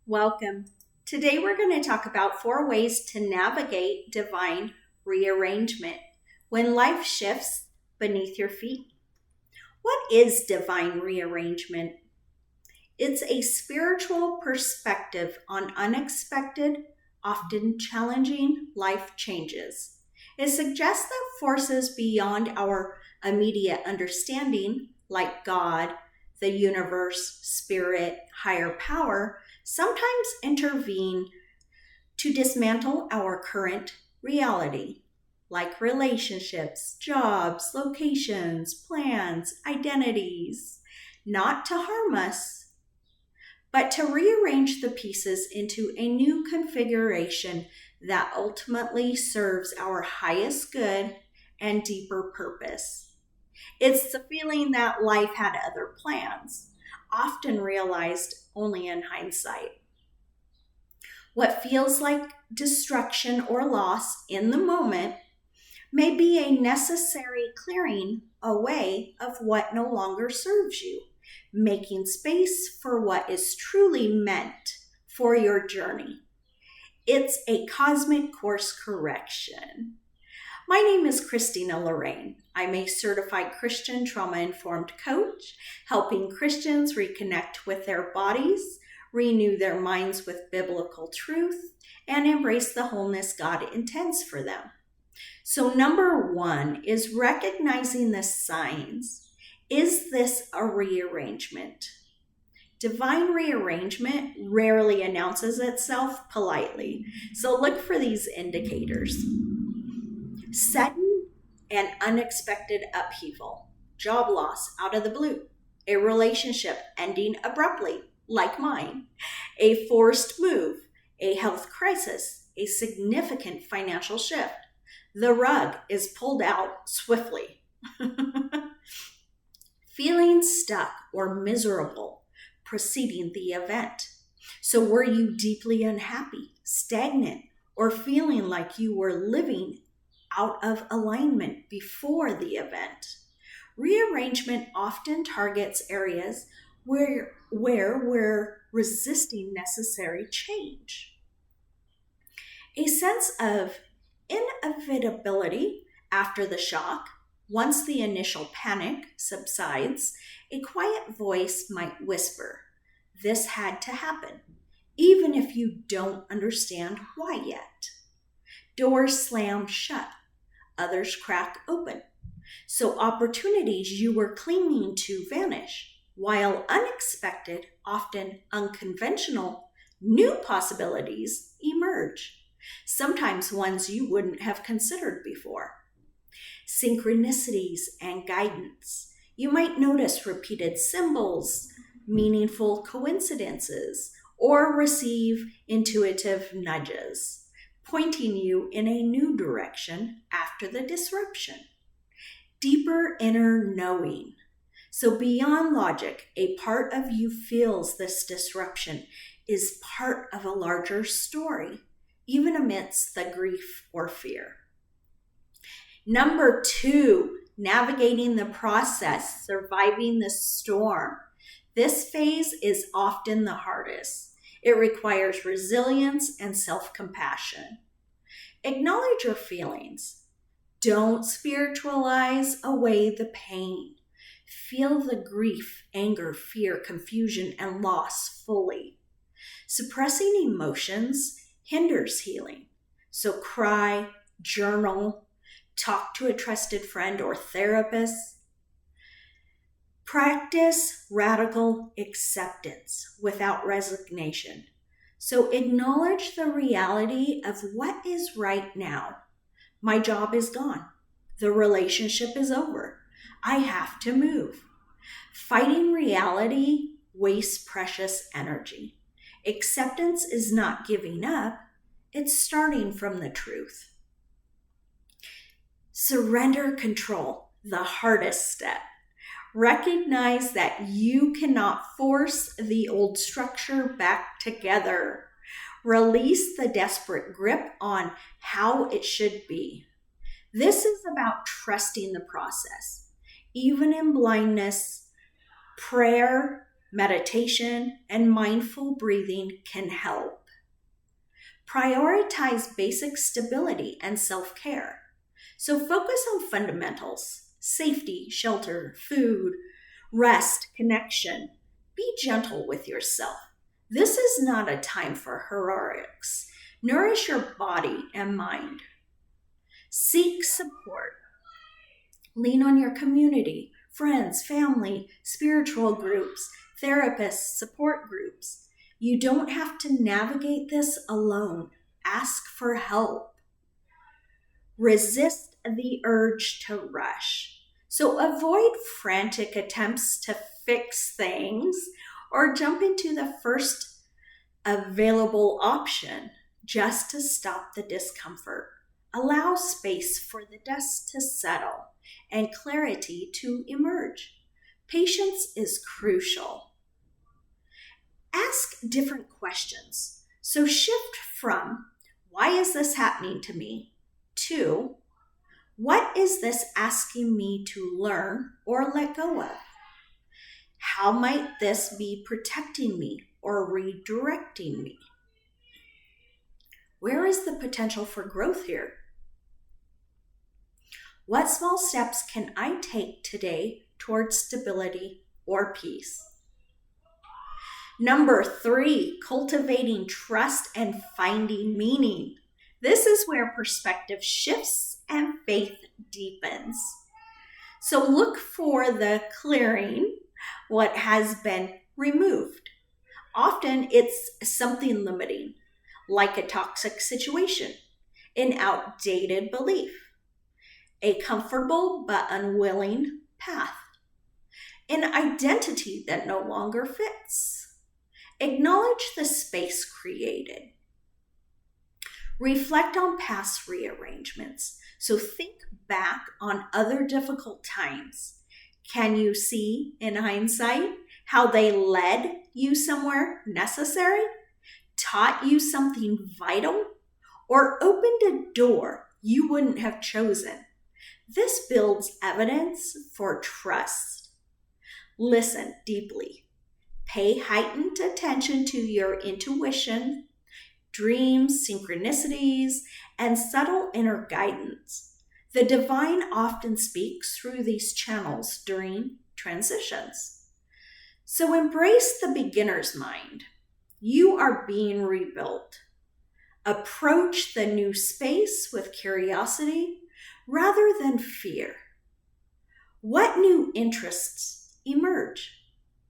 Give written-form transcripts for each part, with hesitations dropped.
Welcome. Today we're going to talk about 4 ways to navigate divine rearrangement when life shifts beneath your feet. What is divine rearrangement? It's a spiritual perspective on unexpected, often challenging life changes. It suggests that forces beyond our immediate understanding, like God, the universe, spirit, higher power, sometimes intervene to dismantle our current reality, like relationships, jobs, locations, plans, identities, not to harm us, but to rearrange the pieces into a new configuration that ultimately serves our highest good and deeper purpose. It's the feeling that life had other plans, often realized only in hindsight. What feels like destruction or loss in the moment may be a necessary clearing away of what no longer serves you, making space for what is truly meant for your journey. It's a cosmic course correction. My name is Christina Lorraine. I'm a certified Christian trauma informed coach, helping Christians reconnect with their bodies, renew their minds with biblical truth, and embrace the wholeness God intends for them. So, number one is recognizing the signs. Is this a rearrangement? Divine rearrangement rarely announces itself politely, so look for these indicators. Sudden and unexpected upheaval, job loss out of the blue, a relationship ending abruptly, like mine, a forced move, a health crisis, a significant financial shift. The rug is pulled out swiftly. Feeling stuck or miserable preceding the event. So, were you deeply unhappy, stagnant, or feeling like you were living out of alignment before the event? Rearrangement often targets areas where we're resisting necessary change. A sense of inevitability after the shock. Once the initial panic subsides, a quiet voice might whisper, "This had to happen," even if you don't understand why yet. Doors slam shut, others crack open. So opportunities you were clinging to vanish, while unexpected, often unconventional, new possibilities emerge, sometimes ones you wouldn't have considered before. Synchronicities and guidance. You might notice repeated symbols, meaningful coincidences, or receive intuitive nudges, pointing you in a new direction after the disruption. Deeper inner knowing. So, beyond logic, a part of you feels this disruption is part of a larger story, even amidst the grief or fear. Number two, navigating the process, surviving the storm. This phase is often the hardest. It requires resilience and self compassion. Acknowledge your feelings. Don't spiritualize away the pain. Feel the grief, anger, fear, confusion, and loss fully. Suppressing emotions hinders healing. So cry, journal, talk to a trusted friend or therapist. Practice radical acceptance without resignation. So acknowledge the reality of what is right now. My job is gone. The relationship is over. I have to move. Fighting reality wastes precious energy. Acceptance is not giving up, it's starting from the truth. Surrender control, the hardest step. Recognize that you cannot force the old structure back together. Release the desperate grip on how it should be. This is about trusting the process. Even in blindness, prayer, Meditation and mindful breathing can help. Prioritize basic stability and self-care. So focus on fundamentals: safety, shelter, food, rest, connection. Be gentle with yourself. This is not a time for heroics. Nourish your body and mind. Seek support. Lean on your community, friends, family, spiritual groups, therapists, support groups. You don't have to navigate this alone. Ask for help. Resist the urge to rush. So avoid frantic attempts to fix things or jump into the first available option just to stop the discomfort. Allow space for the dust to settle and clarity to emerge. Patience is crucial. Ask different questions. So shift from, why is this happening to me, to, what is this asking me to learn or let go of? How might this be protecting me or redirecting me? Where is the potential for growth here? What small steps can I take today towards stability or peace? Number 3, cultivating trust and finding meaning. This is where perspective shifts and faith deepens. So look for the clearing, what has been removed. Often it's something limiting, like a toxic situation, an outdated belief, a comfortable but unwilling path, an identity that no longer fits. Acknowledge the space created. Reflect on past rearrangements. So think back on other difficult times. Can you see in hindsight how they led you somewhere necessary, taught you something vital, or opened a door you wouldn't have chosen? This builds evidence for trust. Listen deeply. Pay heightened attention to your intuition, dreams, synchronicities, and subtle inner guidance. The divine often speaks through these channels during transitions. So embrace the beginner's mind. You are being rebuilt. Approach the new space with curiosity rather than fear. What new interests emerge?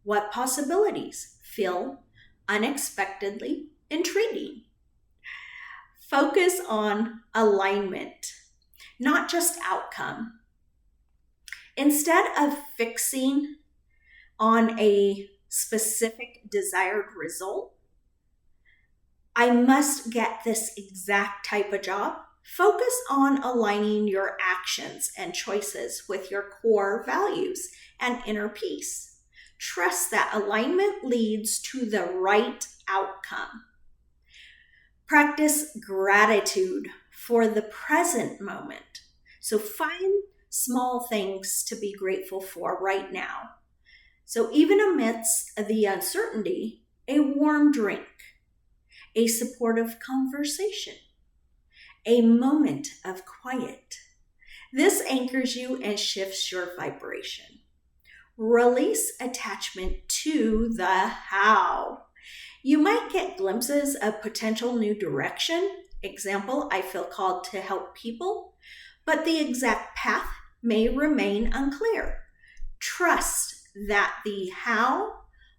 What possibilities feel unexpectedly intriguing? Focus on alignment, not just outcome. Instead of fixing on a specific desired result, I must get this exact type of job. Focus on aligning your actions and choices with your core values and inner peace. Trust that alignment leads to the right outcome. Practice gratitude for the present moment. So find small things to be grateful for right now. So even amidst the uncertainty, a warm drink, a supportive conversation, a moment of quiet. This anchors you and shifts your vibration. Release attachment to the how. You might get glimpses of potential new direction. Example, I feel called to help people, but the exact path may remain unclear. Trust that the how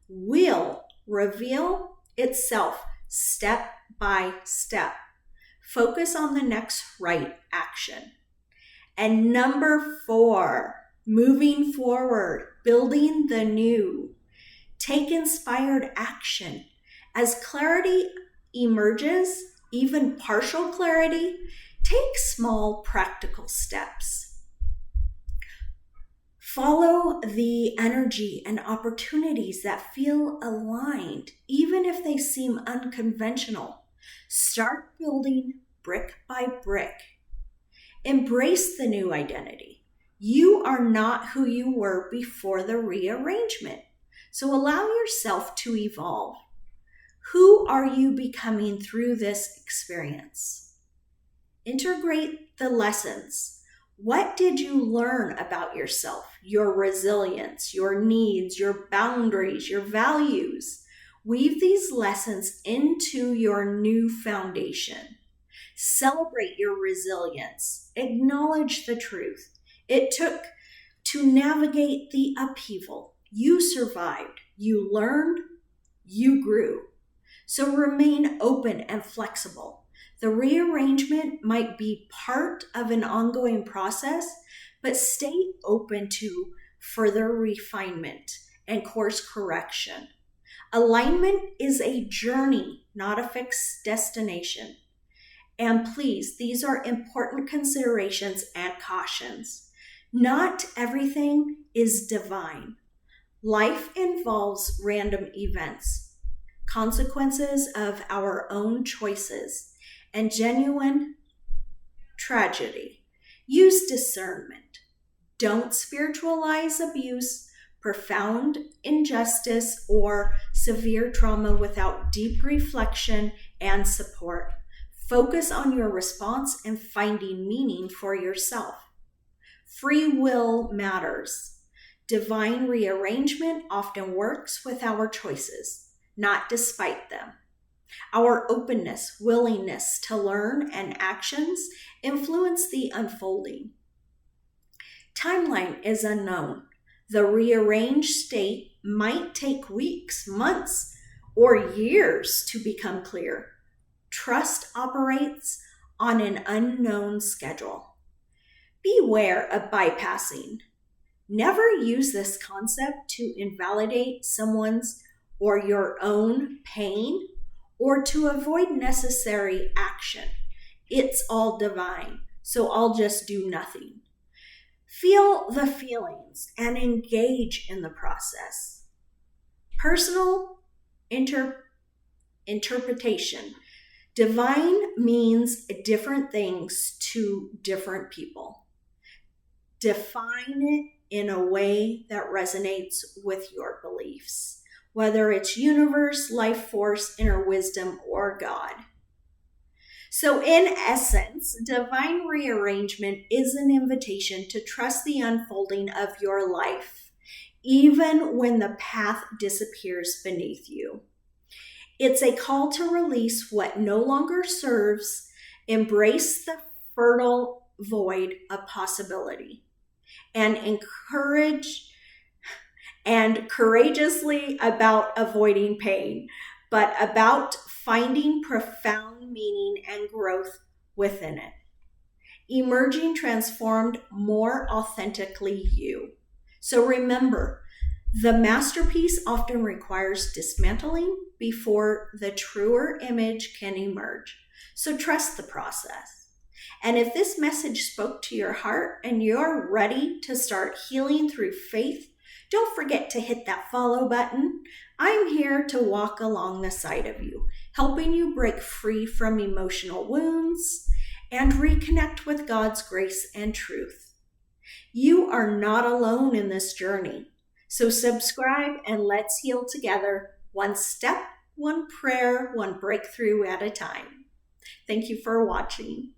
will reveal itself step by step. Focus on the next right action. And number 4, moving forward, building the new. Take inspired action. As clarity emerges, even partial clarity, take small practical steps. Follow the energy and opportunities that feel aligned, even if they seem unconventional. Start building brick by brick. Embrace the new identity. You are not who you were before the rearrangement. So allow yourself to evolve. Who are you becoming through this experience? Integrate the lessons. What did you learn about yourself, your resilience, your needs, your boundaries, your values? Weave these lessons into your new foundation. Celebrate your resilience. Acknowledge the truth. It took to navigate the upheaval. You survived. You learned. You grew. So remain open and flexible. The rearrangement might be part of an ongoing process, but stay open to further refinement and course correction. Alignment is a journey, not a fixed destination. And please, these are important considerations and cautions. Not everything is divine. Life involves random events, consequences of our own choices, and genuine tragedy. Use discernment. Don't spiritualize abuse, profound injustice, or severe trauma without deep reflection and support. Focus on your response and finding meaning for yourself. Free will matters. Divine rearrangement often works with our choices, not despite them. Our openness, willingness to learn, and actions influence the unfolding. Timeline is unknown. The rearranged state might take weeks, months, or years to become clear. Trust operates on an unknown schedule. Beware of bypassing. Never use this concept to invalidate someone's or your own pain or to avoid necessary action. It's all divine, so I'll just do nothing. Feel the feelings and engage in the process. Personal interpretation. Divine means different things to different people. Define it in a way that resonates with your beliefs, whether it's universe, life force, inner wisdom, or God. So in essence, divine rearrangement is an invitation to trust the unfolding of your life, even when the path disappears beneath you. It's a call to release what no longer serves, embrace the fertile void of possibility, and courageously about avoiding pain, but about finding profound meaning and growth within it. Emerging transformed, more authentically you. So remember, the masterpiece often requires dismantling before the truer image can emerge. So trust the process. And if this message spoke to your heart and you're ready to start healing through faith, don't forget to hit that follow button. I'm here to walk along the side of you, helping you break free from emotional wounds and reconnect with God's grace and truth. You are not alone in this journey. So subscribe and let's heal together, one step, one prayer, one breakthrough at a time. Thank you for watching.